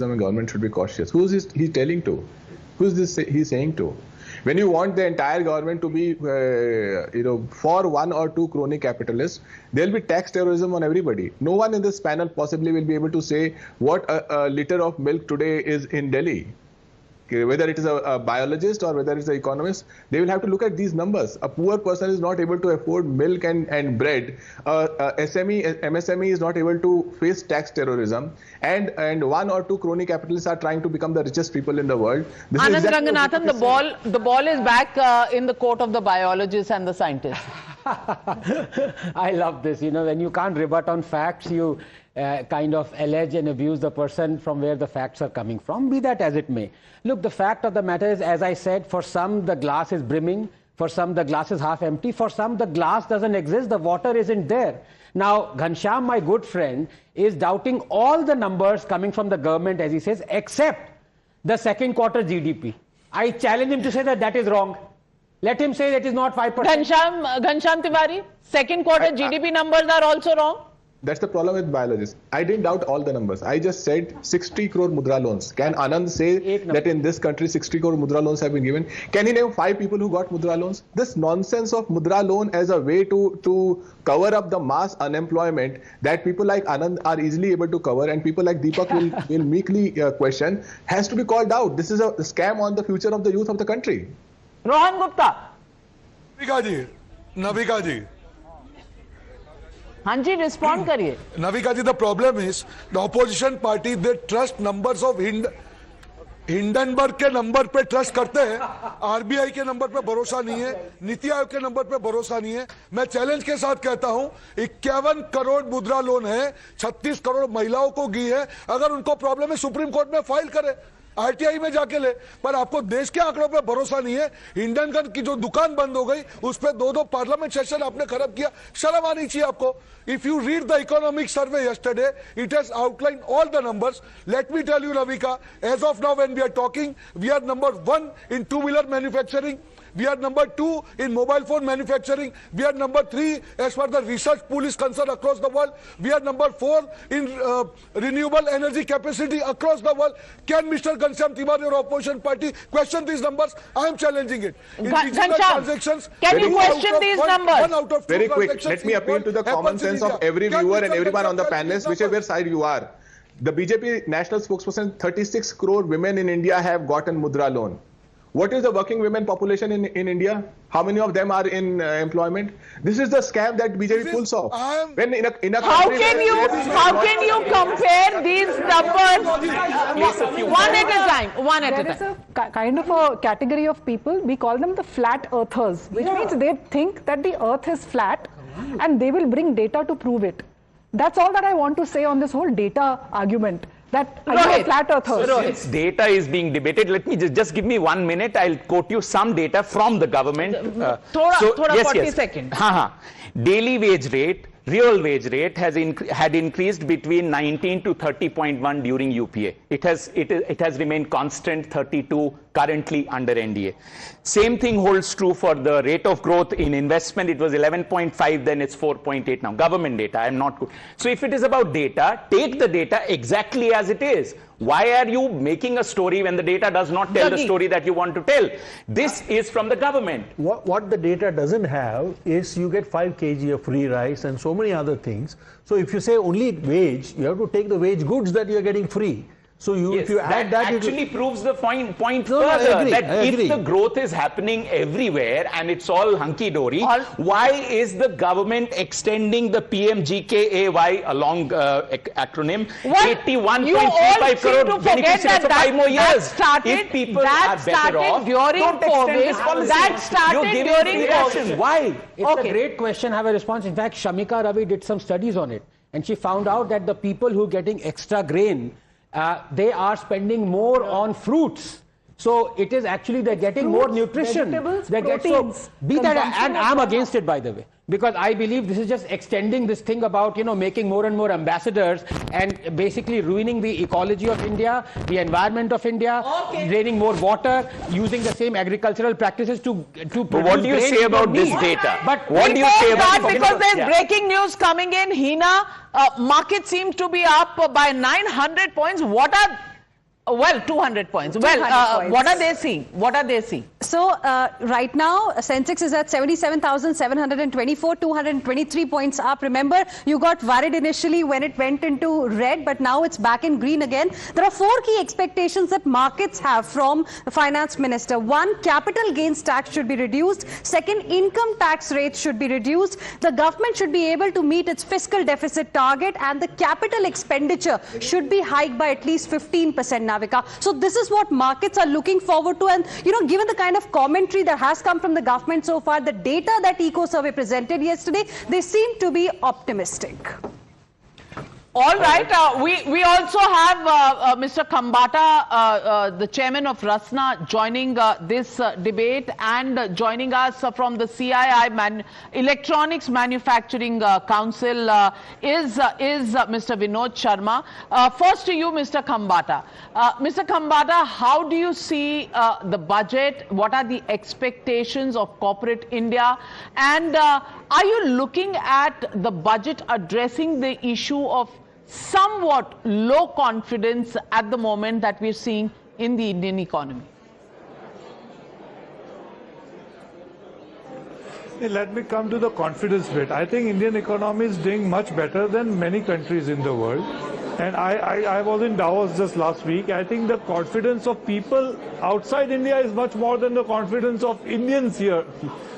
and government should be cautious. Who is he telling to? Who is this he's saying to? When you want the entire government to be, for one or two crony capitalists, there will be tax terrorism on everybody. No one in this panel possibly will be able to say what a liter of milk today is in Delhi. Whether it is a biologist or whether it's an economist, they will have to look at these numbers. A poor person is not able to afford milk and bread. MSME is not able to face tax terrorism. And one or two crony capitalists are trying to become the richest people in the world. Anand Ranganathan, the ball is back in the court of the biologists and the scientists. I love this. When you can't rebut on facts, you kind of allege and abuse the person from where the facts are coming from, be that as it may. Look, the fact of the matter is, as I said, for some the glass is brimming, for some the glass is half empty, for some the glass doesn't exist, the water isn't there. Now, Ghanshyam, my good friend, is doubting all the numbers coming from the government, as he says, except the second quarter GDP. I challenge him to say that is wrong. Let him say that is not 5%. Ghanshyam Tiwari, second quarter GDP numbers are also wrong. That's the problem with biologists. I didn't doubt all the numbers. I just said 60 crore mudra loans. Can Anand say that in this country 60 crore mudra loans have been given? Can he name 5 people who got mudra loans? This nonsense of mudra loan as a way to cover up the mass unemployment that people like Anand are easily able to cover and people like Deepak will meekly question has to be called out. This is a scam on the future of the youth of the country. Rohan Gupta. Navika ji. Hanji, respond kariye. Navika ji, the problem is the opposition party, they trust numbers of Hindenburg के number पे trust करते हैं, RBI के number पे भरोसा नहीं है, नीति आयोग के नंबर पे भरोसा नहीं है। मैं चैलेंज के साथ कहता हूं 51 करोड़ मुद्रा लोन है, 36 करोड़ महिलाओं को गी है। अगर उनको प्रॉब्लम है सुप्रीम कोर्ट में फाइल करे, आरटीआई में जाके ले, पर आपको देश के आंकड़ों पे भरोसा नहीं है। हिंडनगंज की जो दुकान बंद हो गई उस पे 2 पार्लियामेंट सेशन आपने खराब किया, शर्म आनी चाहिए आपको। If you read the economic survey yesterday, it has outlined all the numbers. Let me tell you, Navika, as of now when we are talking, we are number 1 in two-wheeler manufacturing. We are number 2 in mobile phone manufacturing. We are number 3 as far as the research pool is concerned across the world. We are number 4 in renewable energy capacity across the world. Can Mr. Ghanshyam Tiwari or opposition party question these numbers? I am challenging it. In digital transactions, can you question these numbers? Very quick, let me appeal to the common sense of every viewer and everyone on the panelist, whichever side you are. The BJP national spokesperson, 36 crore women in India have gotten mudra loan. What is the working women population in India? How many of them are in employment? This is the scam that BJP pulls off. When in a how can you compare these numbers one at a time? There is a kind of a category of people, we call them the flat earthers, which means they think that the earth is flat and they will bring data to prove it. That's all that I want to say on this whole data argument. That flat earthers. Since data is being debated, let me just give me 1 minute. I'll quote you some data from the government. Thoda 40 seconds. Daily wage rate, real wage rate had increased between 19 to 30.1 during UPA. It has remained constant 32 currently under NDA. Same thing holds true for the rate of growth in investment. It was 11.5, then it's 4.8 now. Government data, I'm not good. So if it is about data, take the data exactly as it is. Why are you making a story when the data does not tell the story that you want to tell? This is from the government. What the data doesn't have is you get 5 kg of free rice and so many other things. So if you say only wage, you have to take the wage goods that you're getting free. So if you add that actually proves the point further that if the growth is happening everywhere and it's all hunky-dory, why is the government extending the PMGKAY, a long acronym, 81.35 crore beneficiaries for 5 more years? If people are better off, don't extend this policy. That started during COVID. Why? It's a great question. I have a response. In fact, Shamika Ravi did some studies on it, and she found out that the people who are getting extra grain, they are spending more on fruits. So it is actually they're getting more nutrition. They get and I'm against it, by the way, because I believe this is just extending this thing about making more and more ambassadors and basically ruining the ecology of India, the environment of India, draining more water, using the same agricultural practices to But what do you say about this data? But what do you say about it? Because there's breaking news coming in. Hina, market seems to be up by 900 points. What are Well, 200 points. Well, 200 points. what are they seeing? What are they seeing? So right now, Sensex is at 77,724, 223 points up. Remember, you got worried initially when it went into red, but now it's back in green again. There are 4 key expectations that markets have from the finance minister. 1, capital gains tax should be reduced. 2nd, income tax rates should be reduced. The government should be able to meet its fiscal deficit target, and the capital expenditure should be hiked by at least 15%, Navika. So this is what markets are looking forward to, and given the kind of commentary that has come from the government so far, the data that Eco Survey presented yesterday, they seem to be optimistic. All right. We also have Mr. Khambata, the chairman of Rasna, joining this debate, and joining us from the CII Electronics Manufacturing Council is Mr. Vinod Sharma. First to you, Mr. Khambata. Mr. Khambata, how do you see the budget? What are the expectations of corporate India? And are you looking at the budget addressing the issue of somewhat low confidence at the moment that we're seeing in the Indian economy? Let me come to the confidence bit. I think Indian economy is doing much better than many countries in the world. And I was in Davos just last week. I think the confidence of people outside India is much more than the confidence of Indians here.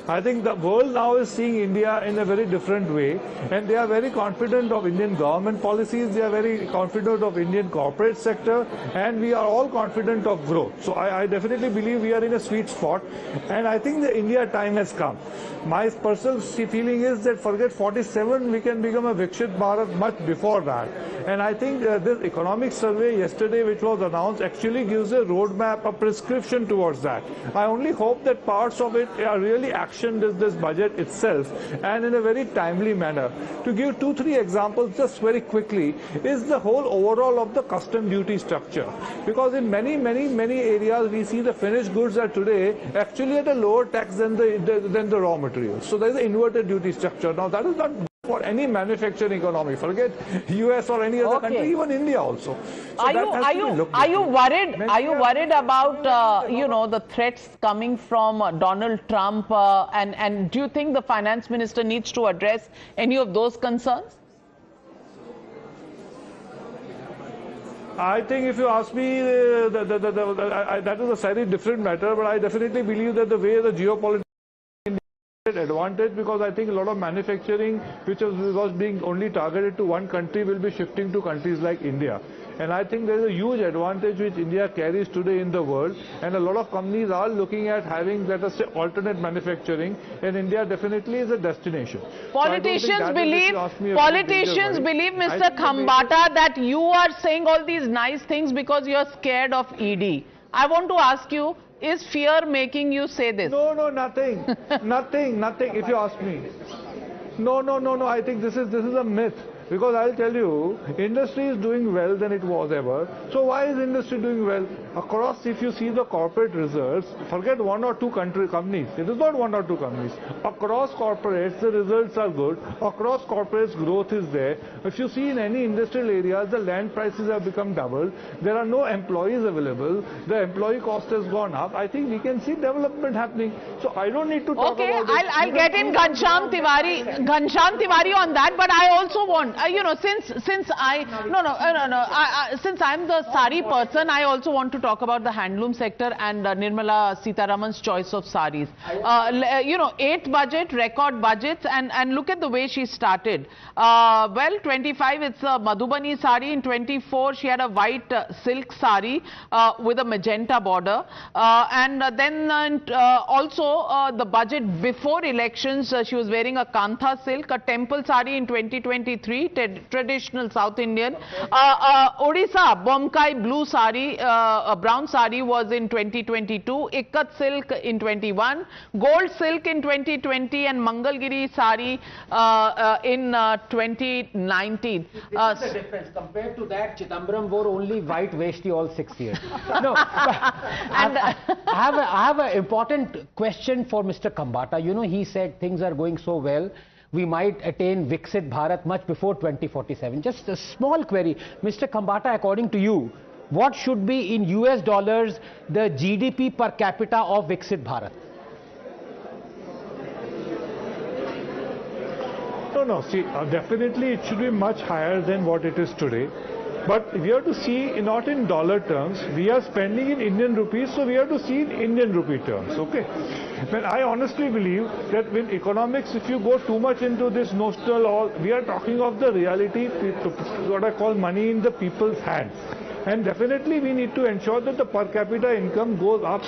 I think the world now is seeing India in a very different way, and they are very confident of Indian government policies, they are very confident of Indian corporate sector, and we are all confident of growth. So I definitely believe we are in a sweet spot, and I think the India time has come. My personal feeling is that forget 47, we can become a Vikshit Bharat much before that. And I think this economic survey yesterday which was announced actually gives a roadmap, a prescription towards that. I only hope that parts of it are really actioned in this budget itself and in a very timely manner. To give 2-3 examples just very quickly is the whole overall of the custom duty structure. Because in many areas we see the finished goods are today actually at a lower tax than the raw materials. So there is an inverted duty structure. Now that is not for any manufacturing economy. Forget US or any other country, even India also. So are you worried about the threats coming from Donald Trump, and do you think the finance minister needs to address any of those concerns? I think if you ask me, that is a slightly different matter, but I definitely believe that the way the geopolitics advantage, because I think a lot of manufacturing which was being only targeted to one country will be shifting to countries like India. And I think there is a huge advantage which India carries today in the world, and a lot of companies are looking at having, let us say, alternate manufacturing, and India definitely is a destination. Politicians believe, Mr. Khambata, that you are saying all these nice things because you are scared of ED. I want to ask you, is fear making you say this? No, nothing. nothing. If you ask me. No. I think this is a myth. Because I'll tell you, industry is doing well than it was ever. So why is industry doing well? Across, if you see the corporate results, forget 1 or 2 companies. It is not 1 or 2 companies. Across corporates, the results are good. Across corporates, growth is there. If you see in any industrial areas, the land prices have become double. There are no employees available. The employee cost has gone up. I think we can see development happening. So I don't need to talk about it. Okay, I'll get in Ghanshyam Tiwari on that, but I also want, since I'm the sari person, I also want to talk about the handloom sector and Nirmala Sitharaman's choice of saris. 8th budget, record budgets, and look at the way she started. Well, 25, it's a Madhubani sari. In 24, she had a white silk sari with a magenta border. And then also the budget before elections, she was wearing a kantha silk, a temple sari in 2023, traditional South Indian. Odisha, Bomkai blue sari, brown sari was in 2022, Ikat silk in 21, gold silk in 2020, and Mangalgiri sari in 2019. This is the difference. Compared to that, Chidambaram wore only white veshti all 6 years. No, I have an important question for Mr. Khambata. He said things are going so well, we might attain Viksit Bharat much before 2047. Just a small query. Mr. Khambata, according to you, what should be in US dollars the GDP per capita of Viksit Bharat? No, see, definitely it should be much higher than what it is today. But we have to see, not in dollar terms, we are spending in Indian rupees, so we have to see in Indian rupee terms, okay? But I honestly believe that when economics, if you go too much into this notional, we are talking of the reality, what I call money in the people's hands. And definitely we need to ensure that the per capita income goes up.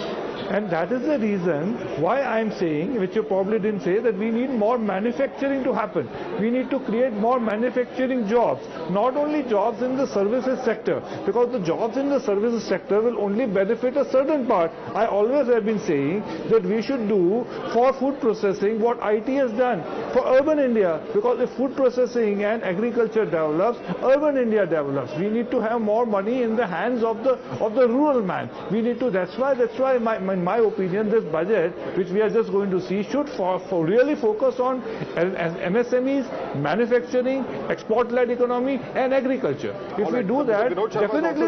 And that is the reason why I am saying, which you probably didn't say, that we need more manufacturing to happen. We need to create more manufacturing jobs, not only jobs in the services sector, because the jobs in the services sector will only benefit a certain part. I always have been saying that we should do for food processing what IT has done for urban India, because if food processing and agriculture develops, urban India develops. We need to have more money in the hands of the rural man. We need to, that's why in my opinion, this budget, which we are just going to see, should really focus on MSMEs, manufacturing, export-led economy, and agriculture. If we do that, definitely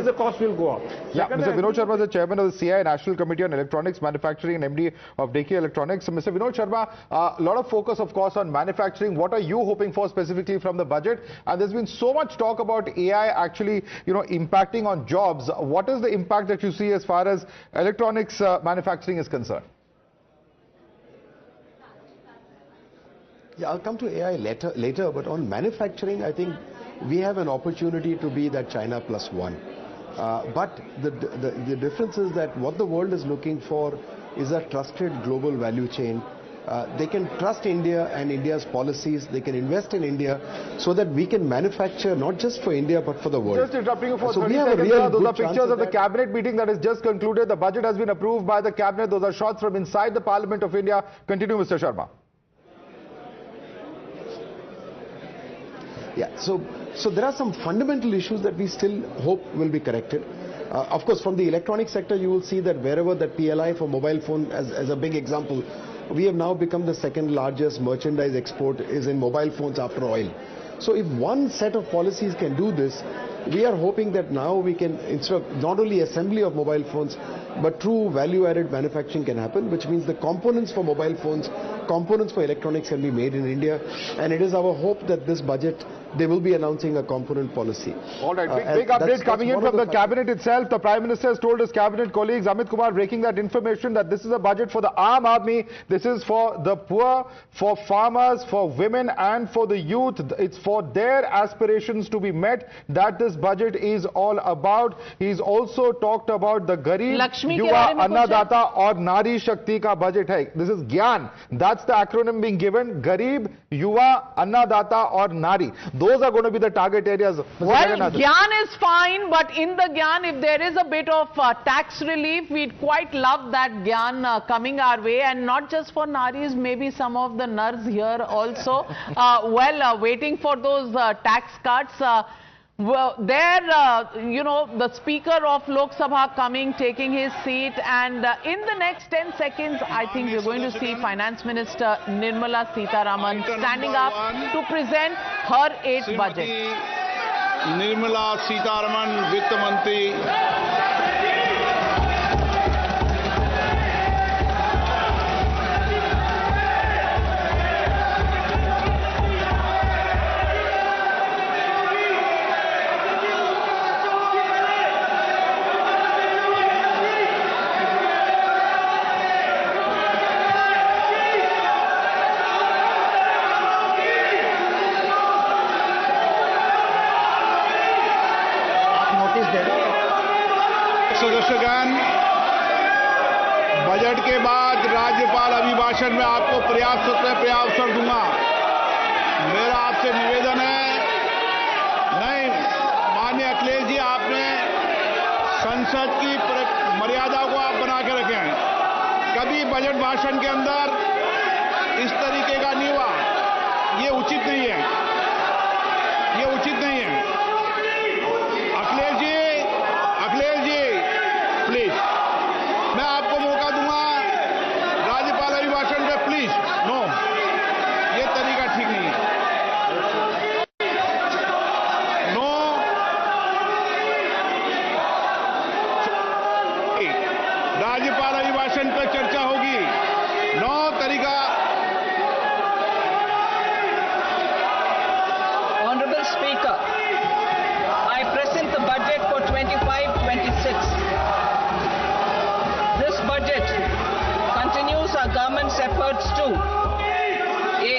the cost will go up. Yeah, Mr. Vinod Sharma is the chairman of the CI National Committee on Electronics Manufacturing and MD of Deki Electronics. So, Mr. Vinod Sharma, a lot of focus, of course, on manufacturing. What are you hoping for specifically from the budget? And there's been so much talk about AI actually, impacting on jobs. What is the impact that you see as far as electronics manufacturing is concerned? Yeah, I'll come to AI later, but on manufacturing, I think we have an opportunity to be that China plus one. But the difference is that what the world is looking for is a trusted global value chain. They can trust India and India's policies. They can invest in India so that we can manufacture not just for India but for the world. Just interrupting you for so 30 seconds. Those are pictures of the cabinet meeting that has just concluded. The budget has been approved by the cabinet. Those are shots from inside the Parliament of India. Continue, Mr. Sharma. Yeah, so there are some fundamental issues that we still hope will be corrected. Of course, from the electronic sector, you will see that wherever the PLI for mobile phone, as a big example, we have now become the second largest merchandise export is in mobile phones after oil. So if one set of policies can do this, we are hoping that now we can, instead of not only assembly of mobile phones, but true value-added manufacturing can happen, which means the components for mobile phones, components for electronics can be made in India. And it is our hope that this budget, they will be announcing a component policy. All right, big update coming in from the cabinet itself. The Prime Minister has told his cabinet colleagues, Amit Kumar, breaking that information that this is a budget for the Aam Aadmi. This is for the poor, for farmers, for women and for the youth. It's for their aspirations to be met that this budget is all about. He's also talked about the Garib, Yuva, Annadata or Nari Shakti ka budget hai. This is Gyan. That's the acronym being given. Garib, Yuva, Annadata or Nari. Those are going to be the target areas. Well, Gyan is fine, but in the Gyan, if there is a bit of tax relief, we'd quite love that Gyan coming our way, and not just for Naris, maybe some of the Nars here also. Waiting for those tax cuts. Well, there, the Speaker of Lok Sabha coming, taking his seat, and in the next 10 seconds, I think we're going to see Finance Minister Nirmala Sitharaman standing up to present her 8th budget. Nirmala Sitharaman, Vitt Mantri. सदस्यगण, budget के बाद राज्यपाल अभिभाषण में आपको पर्याप्त दूंगा। मेरा आपसे निवेदन है, नहीं माननीय अखिलेश जी, आपने संसद की मर्यादा को आप बना के रखे हैं। कभी बजट भाषण के अंदर इस तरीके का नहीं हुआ, ये उचित नहीं है, ये उचित नहीं है। अखिलेश जी प्लीज, मैं आपको मौका दूंगा राज्यपाल अभिभाषण पे, प्लीज। नो, ये तरीका ठीक नहीं है। नो, राज्यपाल अभिभाषण पर चर्चा होगी। 9 तरीका। Honorable Speaker, I present the budget for 25-26. This budget continues our government's efforts to A.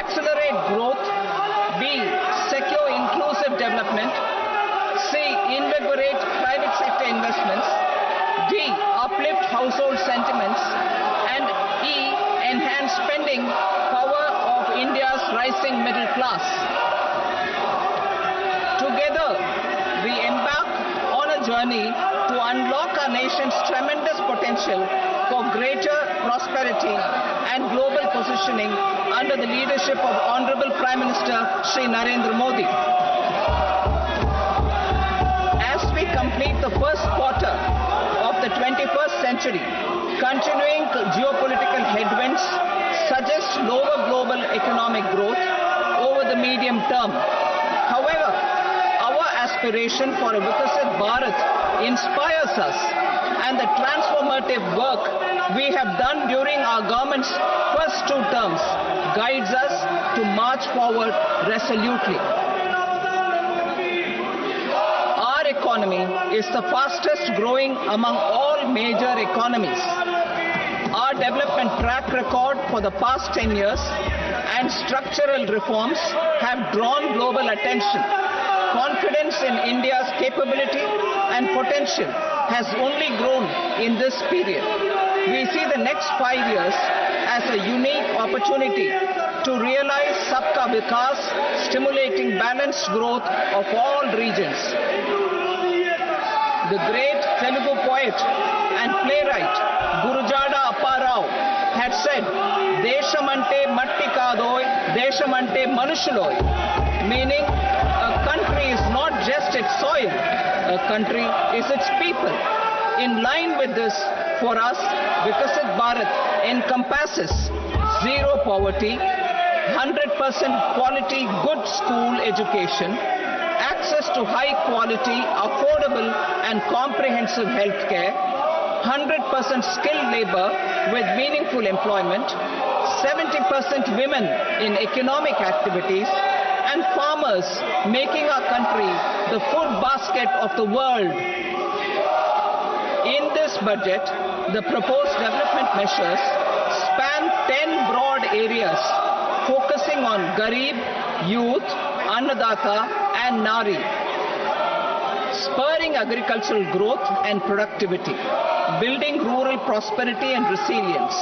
Accelerate growth, B. Secure inclusive development, C. Invigorate private sector investments, D. Uplift household sentiments, and E. Enhance spending power of India's rising middle class. Together, we embark on a journey to unlock our nation's tremendous potential for greater prosperity and global positioning under the leadership of Honorable Prime Minister Shri Narendra Modi. As we complete the first quarter of the 21st century, continuing geopolitical headwinds suggest lower global economic growth over the medium term. However, our aspiration for a Vikasit Bharat inspires us, and the transformative work we have done during our government's first 2 terms guides us to march forward resolutely. Our economy is the fastest growing among all major economies. Our development track record for the past 10 years and structural reforms have drawn global attention. Confidence in India's capability and potential has only grown in this period. We see the next 5 years as a unique opportunity to realize Sabka Vikas, stimulating balanced growth of all regions. The great Telugu poet and playwright Gurujada Apparao had said, "Deshamante matti kadoy, deshamante manushuloy," meaning a country is not just its soil, a country is its people. In line with this, for us, Vikasit Bharat encompasses zero poverty, 100% quality good school education, access to high quality, affordable and comprehensive health care, 100% skilled labor with meaningful employment, 70% women in economic activities, and farmers making our country the food basket of the world. In this budget, the proposed development measures span 10 broad areas focusing on Garib, youth, Annadata and Nari, spurring agricultural growth and productivity, building rural prosperity and resilience,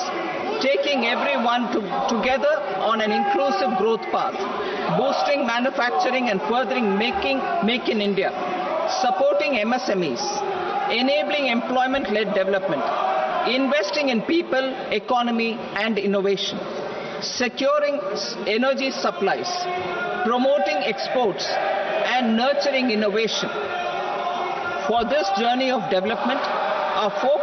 taking everyone together on an inclusive growth path, boosting manufacturing and furthering Make in India, supporting MSMEs, enabling employment-led development, investing in people, economy and innovation, securing energy supplies, promoting exports and nurturing innovation. For this journey of development, our 4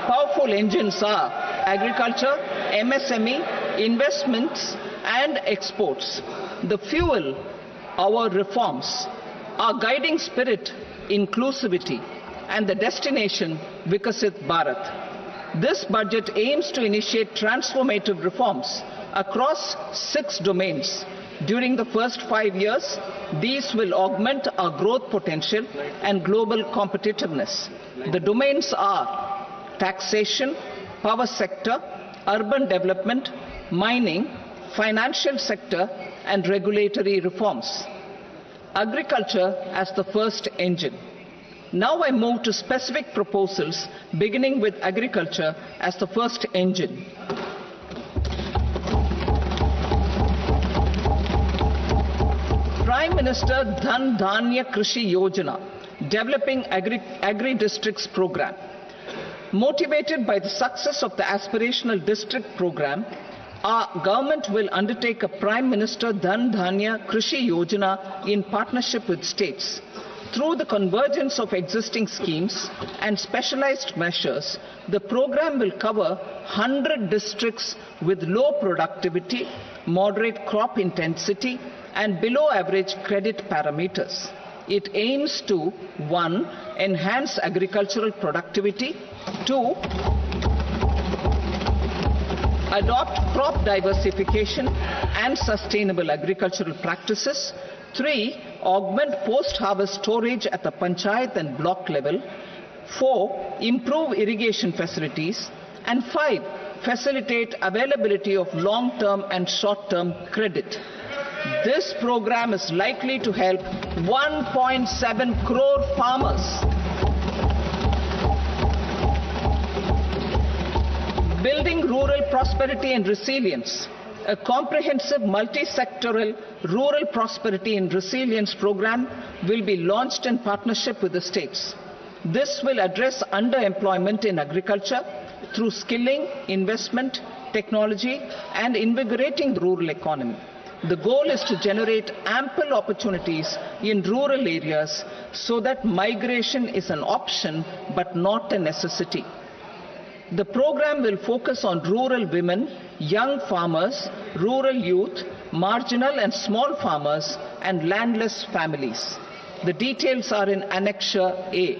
powerful engines are agriculture, MSME, investments and exports. The fuel, our reforms, our guiding spirit, inclusivity, and the destination, Vikasit Bharat. This budget aims to initiate transformative reforms across 6 domains. During the first 5 years, these will augment our growth potential and global competitiveness. The domains are taxation, power sector, urban development, mining, financial sector, and regulatory reforms. Agriculture as the first engine. Now I move to specific proposals, beginning with agriculture as the first engine. Prime Minister Dhan Dhanya Krishi Yojana, developing agri-districts program. Motivated by the success of the aspirational district program, our government will undertake a Prime Minister Dhan Dhanya Krishi Yojana in partnership with states. Through the convergence of existing schemes and specialized measures, the program will cover 100 districts with low productivity, moderate crop intensity, and below average credit parameters. it aims to 1. Enhance agricultural productivity, 2. Adopt crop diversification and sustainable agricultural practices, 3. Augment post-harvest storage at the panchayat and block level, 4. Improve irrigation facilities, and 5. Facilitate availability of long-term and short-term credit. This program is likely to help 1.7 crore farmers. Building rural prosperity and resilience. A comprehensive multi-sectoral rural prosperity and resilience program will be launched in partnership with the states. This will address underemployment in agriculture through skilling, investment, technology, and invigorating the rural economy. The goal is to generate ample opportunities in rural areas so that migration is an option but not a necessity. The program will focus on rural women, young farmers, rural youth, marginal and small farmers, and landless families. The details are in Annexure A.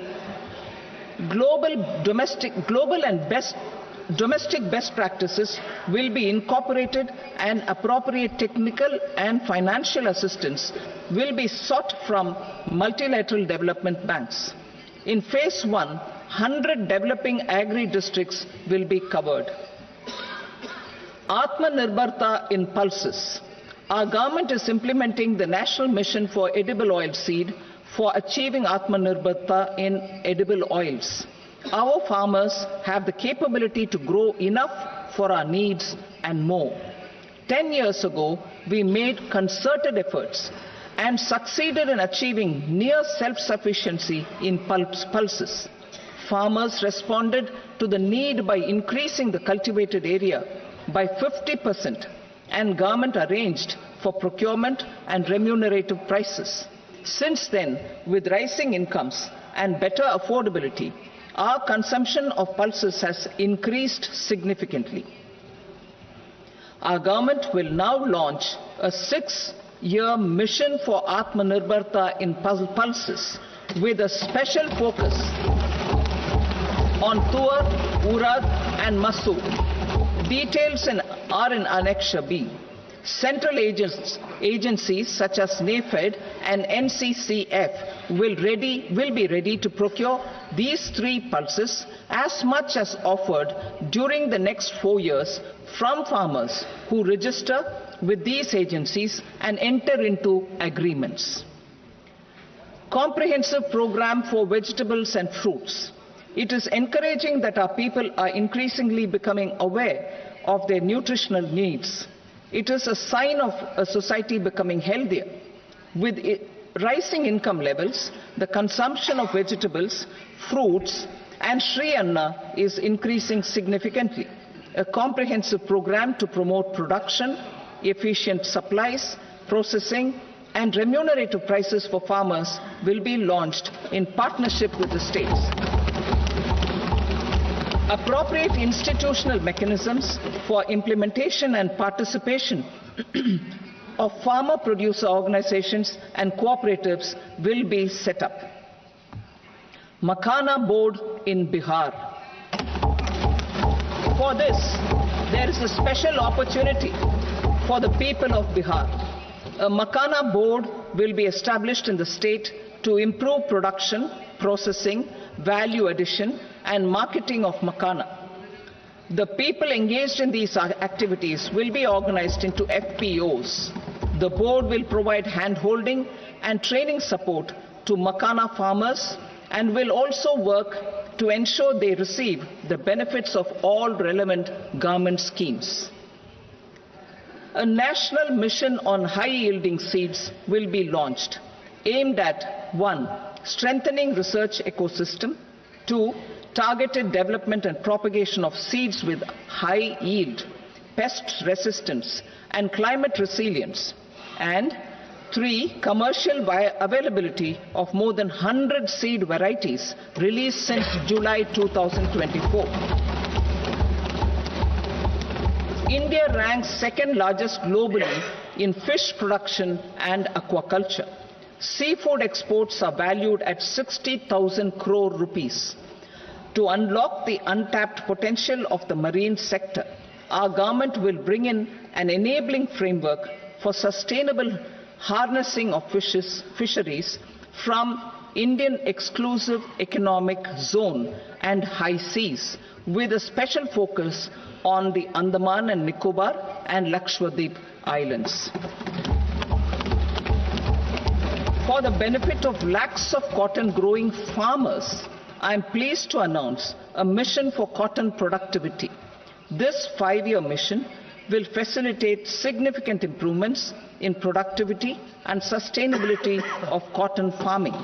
Domestic best practices will be incorporated, and appropriate technical and financial assistance will be sought from multilateral development banks. In Phase 1, 100 developing agri-districts will be covered. Atmanirbharta in pulses. Our government is implementing the National Mission for Edible Oilseed for achieving Atmanirbharta in edible oils. Our farmers have the capability to grow enough for our needs and more. 10 years ago, we made concerted efforts and succeeded in achieving near self-sufficiency in pulses. Farmers responded to the need by increasing the cultivated area by 50%, and government arranged for procurement and remunerative prices. Since then, with rising incomes and better affordability, our consumption of pulses has increased significantly. Our government will now launch a 6-year mission for Atmanirbharta in pulses with a special focus on Tuar, Urad and Masoor. Details are in Annexure B. Central agencies such as NAFED and NCCF will be ready to procure these 3 pulses as much as offered during the next 4 years from farmers who register with these agencies and enter into agreements. Comprehensive program for vegetables and fruits. It is encouraging that our people are increasingly becoming aware of their nutritional needs. It is a sign of a society becoming healthier. With rising income levels, the consumption of vegetables, fruits, and Shri Anna is increasing significantly. A comprehensive program to promote production, efficient supplies, processing, and remunerative prices for farmers will be launched in partnership with the states. Appropriate institutional mechanisms for implementation and participation of farmer producer organizations and cooperatives will be set up. Makhana board in Bihar. For this, there is a special opportunity for the people of Bihar. A Makhana board will be established in the state to improve production, processing, value addition, and marketing of Makhana. The people engaged in these activities will be organized into FPOs. The board will provide hand-holding and training support to Makhana farmers and will also work to ensure they receive the benefits of all relevant government schemes. A national mission on high-yielding seeds will be launched, aimed at 1. Strengthening research ecosystem, 2. Targeted development and propagation of seeds with high yield, pest resistance, and climate resilience, and 3. Commercial availability of more than 100 seed varieties released since July 2024. India ranks 2nd largest globally in fish production and aquaculture. Seafood exports are valued at 60,000 crore rupees. To unlock the untapped potential of the marine sector, our government will bring in an enabling framework for sustainable harnessing of fisheries from Indian Exclusive Economic Zone and high seas, with a special focus on the Andaman and Nicobar and Lakshadweep Islands. For the benefit of lakhs of cotton growing farmers, I am pleased to announce a mission for cotton productivity. This 5-year mission will facilitate significant improvements in productivity and sustainability of cotton farming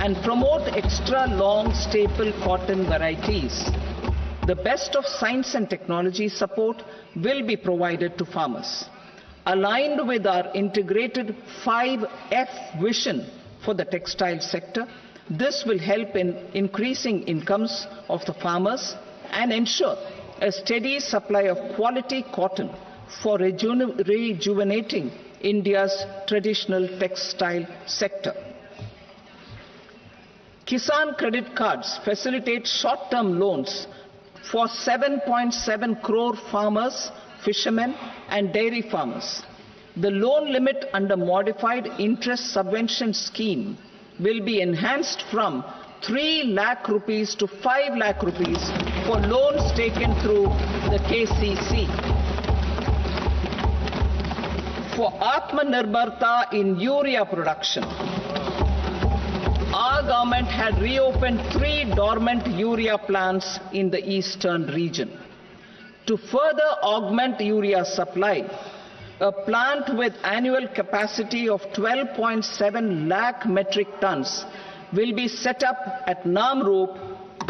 and promote extra long staple cotton varieties. The best of science and technology support will be provided to farmers. Aligned with our integrated 5F vision for the textile sector, this will help in increasing incomes of the farmers and ensure a steady supply of quality cotton for rejuvenating India's traditional textile sector. Kisan credit cards facilitate short-term loans for 7.7 crore farmers, fishermen and dairy farmers. The loan limit under modified interest subvention scheme will be enhanced from 3 lakh rupees to 5 lakh rupees for loans taken through the KCC. For Atmanirbharta in urea production, our government had reopened 3 dormant urea plants in the eastern region. To further augment urea supply, a plant with annual capacity of 12.7 lakh metric tons will be set up at Namrup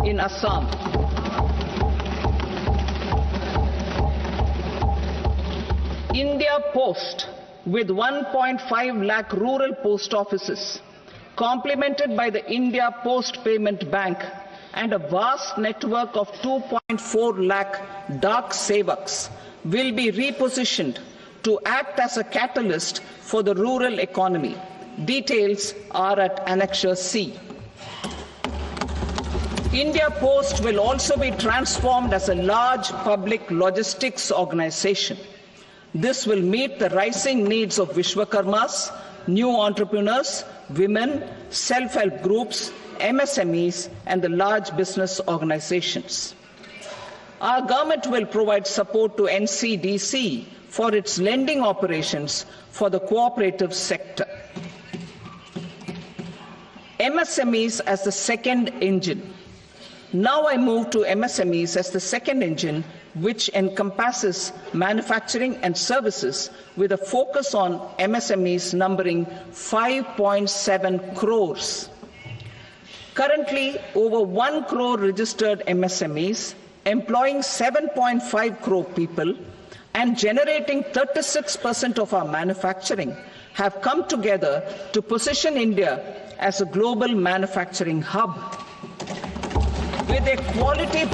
in Assam. India Post, with 1.5 lakh rural post offices, complemented by the India Post Payment Bank and a vast network of 2.4 lakh Dak Sevaks, will be repositioned to act as a catalyst for the rural economy. Details are at Annexure C. India Post will also be transformed as a large public logistics organization. This will meet the rising needs of Vishwakarmas, new entrepreneurs, women, self-help groups, MSMEs, and the large business organizations. Our government will provide support to NCDC for its lending operations for the cooperative sector. MSMEs as the second engine. Now I move to MSMEs as the second engine, which encompasses manufacturing and services with a focus on MSMEs numbering 5.7 crores. Currently, over 1 crore registered MSMEs, employing 7.5 crore people and generating 36% of our manufacturing, have come together to position India as a global manufacturing hub. With their quality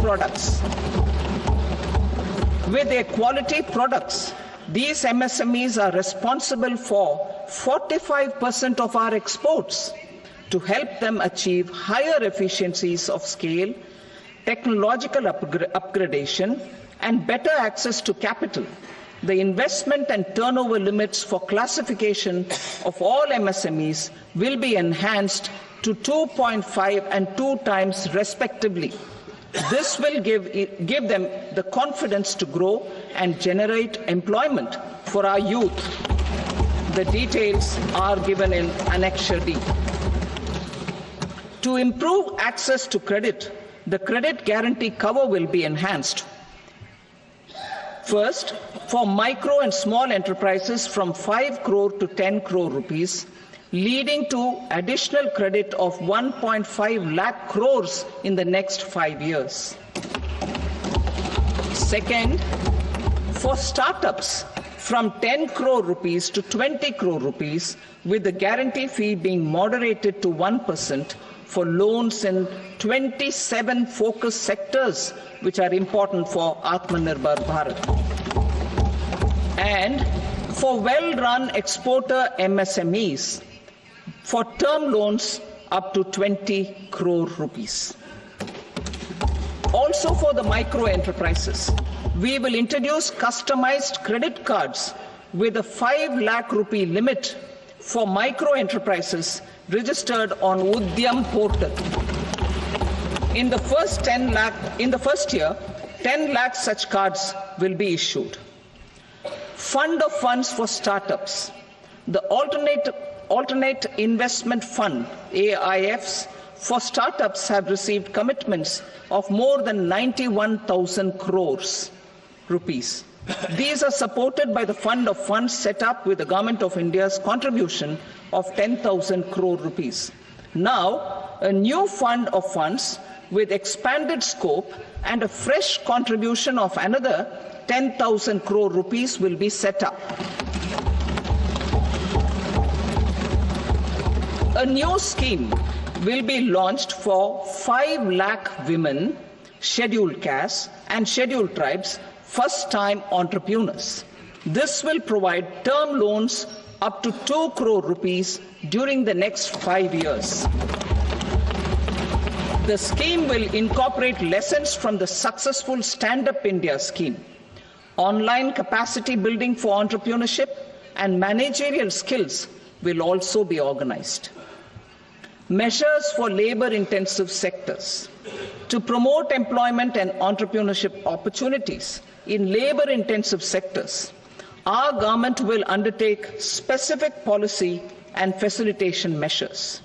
products, these MSMEs are responsible for 45% of our exports. To help them achieve higher efficiencies of scale, technological upgradation, and better access to capital, the investment and turnover limits for classification of all MSMEs will be enhanced to 2.5 and 2 times respectively. This will give them the confidence to grow and generate employment for our youth. The details are given in Annexure D. To improve access to credit, the credit guarantee cover will be enhanced. First, for micro and small enterprises from 5 crore to 10 crore rupees, leading to additional credit of 1.5 lakh crores in the next 5 years. Second, for startups from 10 crore rupees to 20 crore rupees, with the guarantee fee being moderated to 1% for loans in 27 focus sectors which are important for Atmanirbhar Bharat. And for well-run exporter MSMEs, for term loans up to 20 crore rupees. Also for the micro enterprises, we will introduce customized credit cards with a 5 lakh rupee limit for micro enterprises registered on Udyam portal. In the first year, 10 lakh such cards will be issued. Fund of funds for startups. The alternate investment fund, AIFs, for startups have received commitments of more than 91,000 crores rupees. These are supported by the fund of funds set up with the Government of India's contribution of 10,000 crore rupees. Now, a new fund of funds with expanded scope and a fresh contribution of another 10,000 crore rupees will be set up. A new scheme will be launched for 5 lakh women, scheduled castes and scheduled tribes, first-time entrepreneurs. This will provide term loans up to 2 crore rupees during the next 5 years. The scheme will incorporate lessons from the successful Stand Up India scheme. Online capacity building for entrepreneurship and managerial skills will also be organized. Measures for labor-intensive sectors. To promote employment and entrepreneurship opportunities in labor-intensive sectors, our government will undertake specific policy and facilitation measures.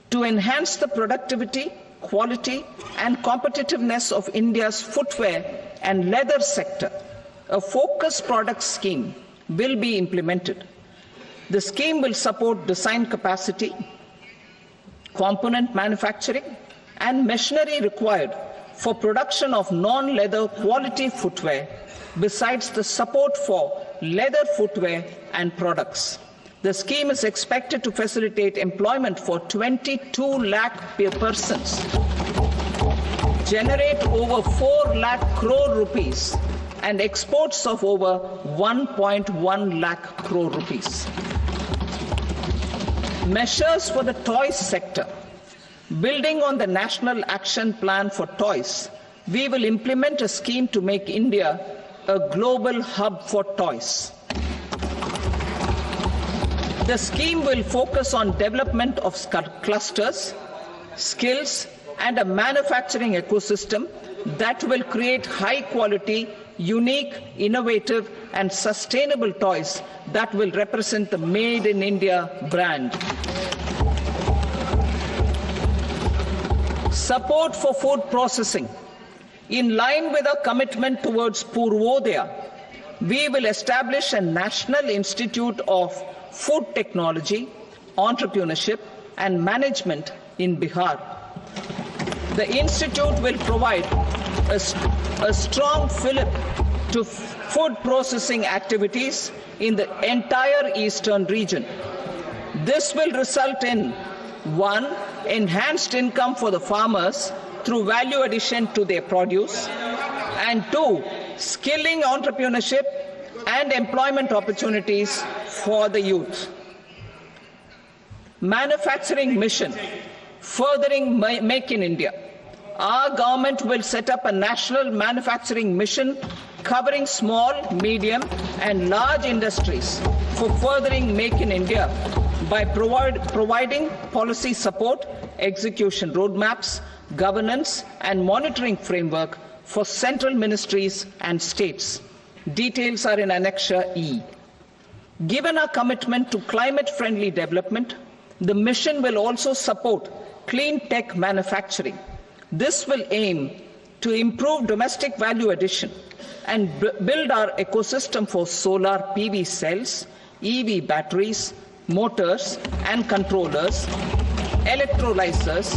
To enhance the productivity, quality and competitiveness of India's footwear and leather sector, a focused product scheme will be implemented. The scheme will support design capacity, component manufacturing and machinery required for production of non-leather quality footwear, besides the support for leather footwear and products. The scheme is expected to facilitate employment for 22 lakh persons, generate over 4 lakh crore rupees and exports of over 1.1 lakh crore rupees. Measures for the toys sector. Building on the National Action Plan for Toys, we will implement a scheme to make India a global hub for toys. The scheme will focus on development of clusters, skills, and a manufacturing ecosystem that will create high-quality, unique, innovative, and sustainable toys that will represent the Made in India brand. Support for food processing. In line with our commitment towards Purvodaya, we will establish a National Institute of Food Technology, Entrepreneurship and Management in Bihar. The institute will provide a strong fillip to food processing activities in the entire eastern region. This will result in 1. Enhanced income for the farmers through value addition to their produce, and 2. Skilling entrepreneurship and employment opportunities for the youth. Manufacturing mission, furthering Make in India. Our government will set up a national manufacturing mission covering small, medium and large industries for furthering Make in India by providing policy support, execution roadmaps, governance and monitoring framework for central ministries and states. Details are in Annexure E. Given our commitment to climate-friendly development, the mission will also support clean tech manufacturing. This will aim to improve domestic value addition and build our ecosystem for solar PV cells, EV batteries, motors and controllers, electrolyzers,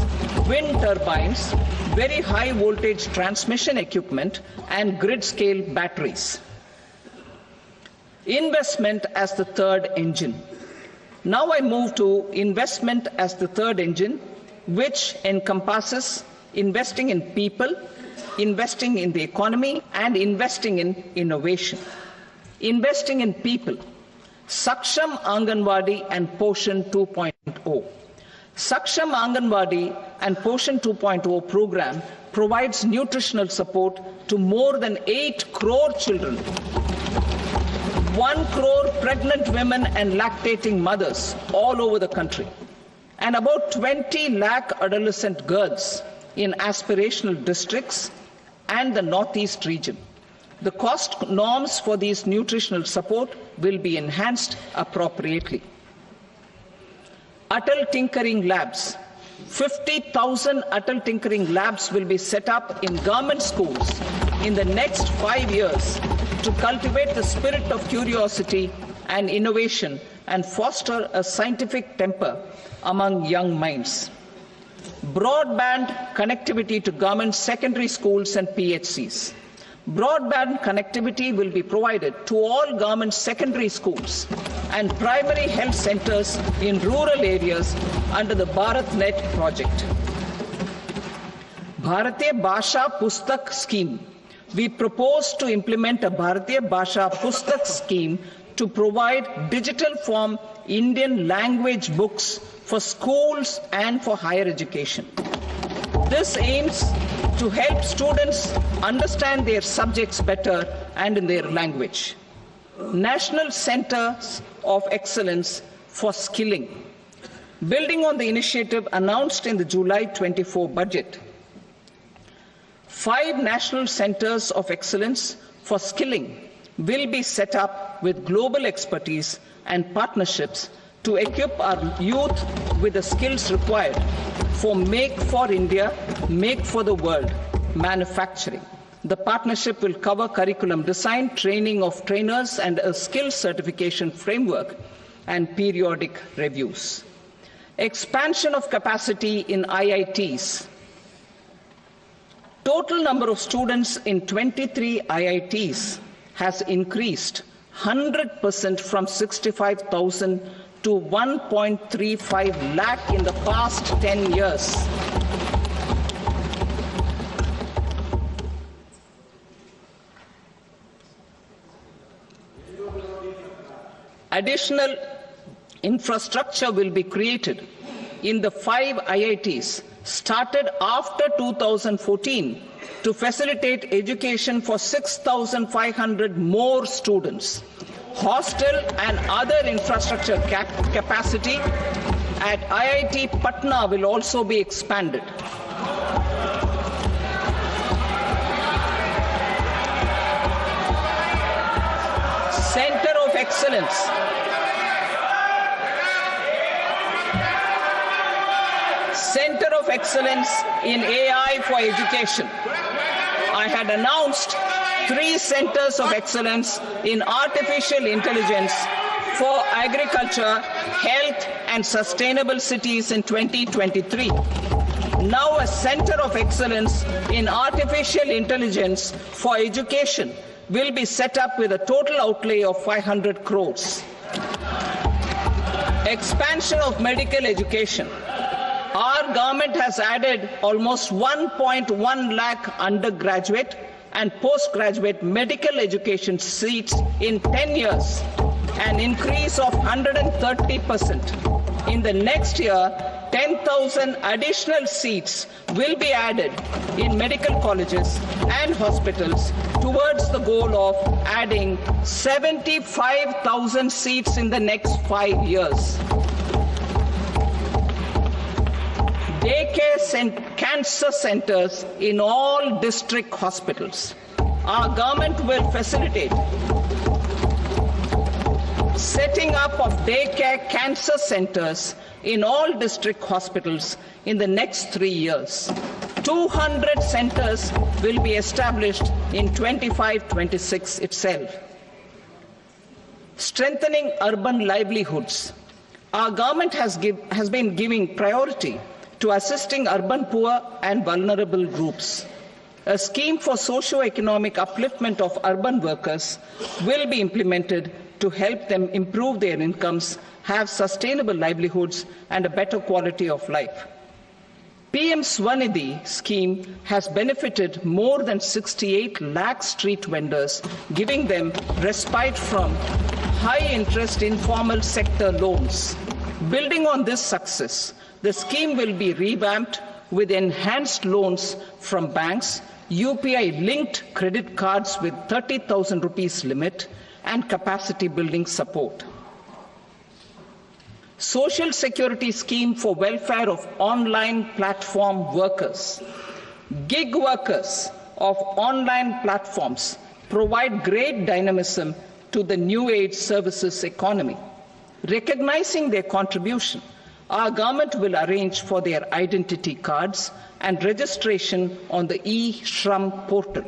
wind turbines, very high voltage transmission equipment and grid scale batteries. Investment as the third engine. Now I move to investment as the third engine, which encompasses investing in people, investing in the economy and investing in innovation. Investing in people. Saksham Anganwadi and Poshan 2.0. 2.0. Saksham Anganwadi and Poshan 2.0 program provides nutritional support to more than 8 crore children, 1 crore pregnant women and lactating mothers all over the country, and about 20 lakh adolescent girls in aspirational districts and the Northeast region. The cost norms for these nutritional support will be enhanced appropriately. Atal Tinkering Labs. 50,000 Atal Tinkering Labs will be set up in government schools in the next 5 years to cultivate the spirit of curiosity and innovation and foster a scientific temper among young minds. Broadband connectivity to government secondary schools and PHCs. Broadband connectivity will be provided to all government secondary schools and primary health centers in rural areas under the BharatNet project. Bharatiya Bhasha Pustak Scheme. We propose to implement a Bharatiya Bhasha Pustak scheme to provide digital form Indian language books for schools and for higher education. This aims to help students understand their subjects better and in their language. National Centers of Excellence for Skilling. Building on the initiative announced in the July 24 budget, 5 National Centers of Excellence for Skilling will be set up with global expertise and partnerships to equip our youth with the skills required for Make for India, Make for the World manufacturing. The partnership will cover curriculum design, training of trainers, and a skills certification framework and periodic reviews. Expansion of capacity in IITs. Total number of students in 23 IITs has increased 100% from 65,000 to 1.35 lakh in the past 10 years. Additional infrastructure will be created in the 5 IITs started after 2014 to facilitate education for 6,500 more students. Hostel and other infrastructure capacity at IIT Patna will also be expanded. Center of Excellence. Center of Excellence in AI for Education. I had announced 3 centers of excellence in artificial intelligence for agriculture, health, and sustainable cities in 2023. Now a center of excellence in artificial intelligence for education will be set up with a total outlay of 500 crores. Expansion of medical education. Our government has added almost 1.1 lakh undergraduate and postgraduate medical education seats in 10 years, an increase of 130%. In the next year, 10,000 additional seats will be added in medical colleges and hospitals towards the goal of adding 75,000 seats in the next 5 years. Daycare cancer centers in all district hospitals. Our government will facilitate setting up of daycare cancer centers in all district hospitals in the next 3 years. 200 centers will be established in 25-26 itself. Strengthening urban livelihoods. Our government has been giving priority to assisting urban poor and vulnerable groups. A scheme for socio-economic upliftment of urban workers will be implemented to help them improve their incomes, have sustainable livelihoods, and a better quality of life. PM Swanidhi scheme has benefited more than 68 lakh street vendors, giving them respite from high-interest informal sector loans. Building on this success, the scheme will be revamped with enhanced loans from banks, UPI-linked credit cards with 30,000 rupees limit, and capacity building support. Social Security scheme for welfare of online platform workers. Gig workers of online platforms provide great dynamism to the new age services economy. Recognizing their contribution, our government will arrange for their identity cards and registration on the e-Shram portal.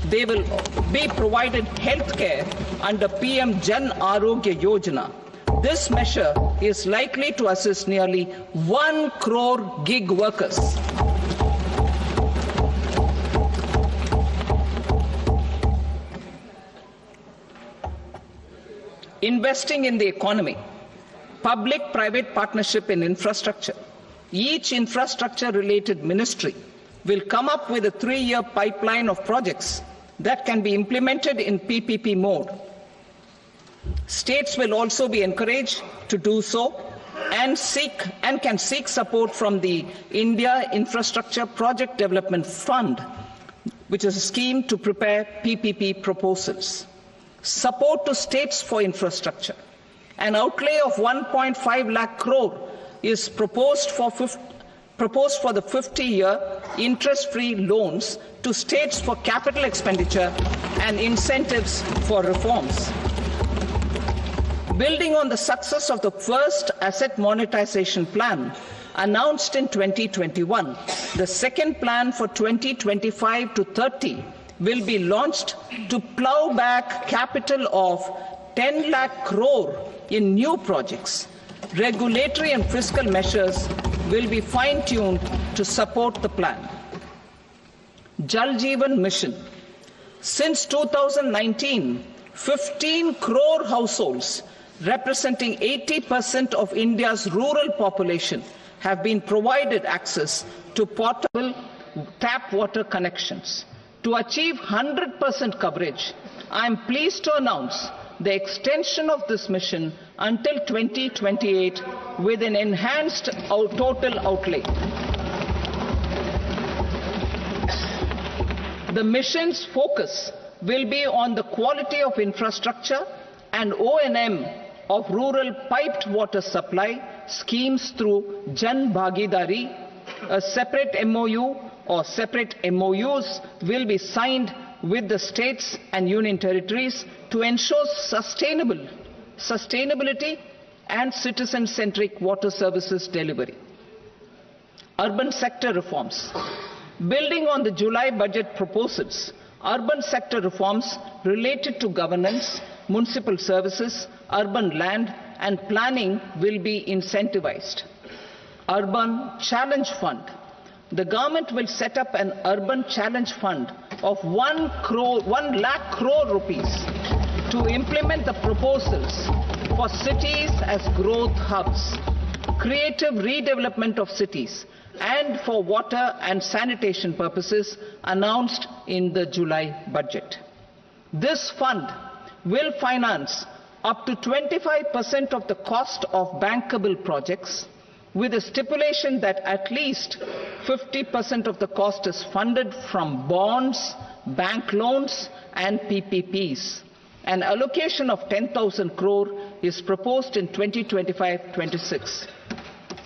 They will be provided health care under PM Jan Arogya Yojana. This measure is likely to assist nearly 1 crore gig workers. Investing in the economy. Public-private partnership in infrastructure. Each infrastructure-related ministry will come up with a 3-year pipeline of projects that can be implemented in PPP mode. States will also be encouraged to do so and can seek support from the India Infrastructure Project Development Fund, which is a scheme to prepare PPP proposals. Support to states for infrastructure. An outlay of 1.5 lakh crore is proposed for the 50-year interest-free loans to states for capital expenditure and incentives for reforms. Building on the success of the first asset monetization plan announced in 2021, the second plan for 2025 to 30 will be launched to plow back capital of 10 lakh crore in new projects. Regulatory and fiscal measures will be fine-tuned to support the plan. Jal Jeevan Mission. Since 2019, 15 crore households representing 80% of India's rural population have been provided access to portable tap water connections. To achieve 100% coverage, I am pleased to announce the extension of this mission until 2028 with an enhanced total outlay. The mission's focus will be on the quality of infrastructure and O&M of rural piped water supply schemes through Jan Bhagidari. A separate MOU or separate MOUs will be signed with the states and union territories to ensure sustainability and citizen-centric water services delivery. Urban sector reforms. Building on the July budget proposals, urban sector reforms related to governance, municipal services, urban land and planning will be incentivized. Urban Challenge Fund. The government will set up an Urban Challenge Fund of 1 lakh crore rupees to implement the proposals for cities as growth hubs, creative redevelopment of cities, and for water and sanitation purposes announced in the July budget. This fund will finance up to 25% of the cost of bankable projects, with a stipulation that at least 50% of the cost is funded from bonds, bank loans and PPPs. An allocation of 10,000 crore is proposed in 2025-26.